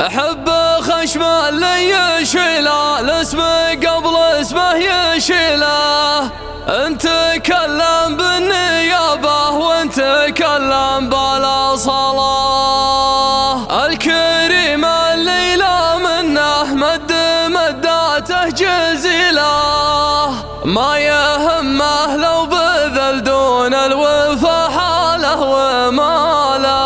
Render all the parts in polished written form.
أحب خشم اللي يشيله الاسم قبل اسمه يشيله. انت تكلم بالنيابة وانت تكلم بلا صلاة. الكريم اللي لا منه مداته جزيله. ما يهمه لو بذل دون الوفا حاله وماله.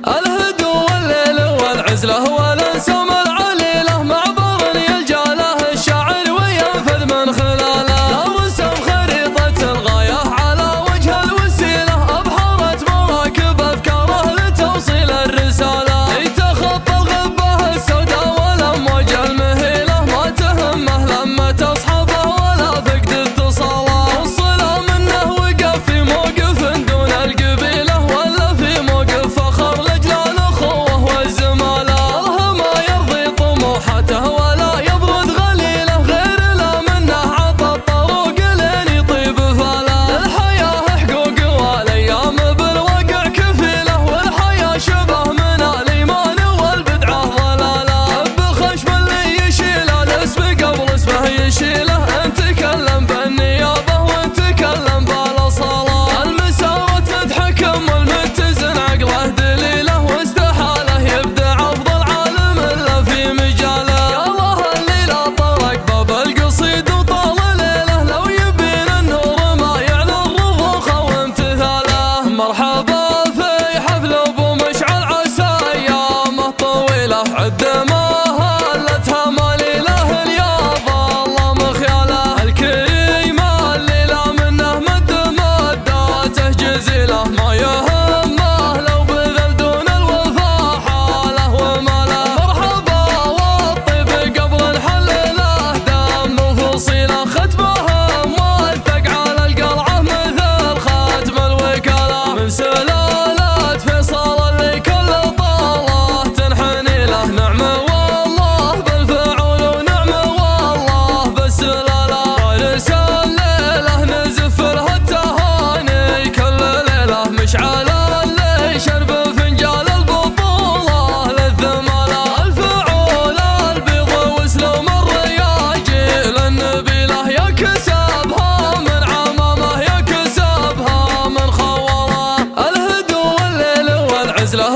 الهدو والليل والعزله والانسام العليله. معبر يلجا له الشاعر وينفذ من خلاله. لو رسم خريطة الغاية على وجه الوسيلة. أبحرت مراكب أفكاره لتوصيل الرسالة. يتخطى الغبة السوداء والأمواج المهيلة. ما تهمه لما تصحبه ولا فقد اتصاله. وصله منه وقف في موقف دون القبيلة. ولا في موقف فخر لأجل الأخوة والزمالة. الله ما يرضي طموحاته ولا يبرد غليله. غير لا منه عطى الطروق لين يطيب فاله. الحياة حقوق والأيام بالواقع كفيلة. والحياة شبه من الإيمان والبدعة ضلالة. بخشم اللي يشيله الاسم قبل اسمه يشيله. انت تكلم بالنيابة وانت تكلم بلا صلاة. المساواة تتحكم والمتزن عقله دليله. واستحاله يبدع افضل عالم الا في مجاله. يا الله اللي لا طرق باب القصيد وطال ليله. لو يبين النور ما يعلى الرضوخة وامتثاله. مرحبا في حفل ابو مشعل عسى ايامه طويله. عد ما هلتها ماليله اليابه الله مخياله. الكريم اللي لا منه مداته جزيله. ما يهمه لو بذل دون الوفا حاله وماله. مرحبا والطيب قبل الحل له دم وفصيله. ختمهم موثق على القلعه مثل خاتم الوكاله. من سلالة فيصل اللي كل طاله تنحني له. نعمه والله بالفعول ونعمه والله بالسلاله. فارس الليله نزف له التهاني كل ليله. مشعل اللي شرب فنجال البطوله للثماله. الفعول البيض وسلم الرياجيل النبيله. يكسبها من عمامه يكسبها من خوله. الهدو والليل والعزله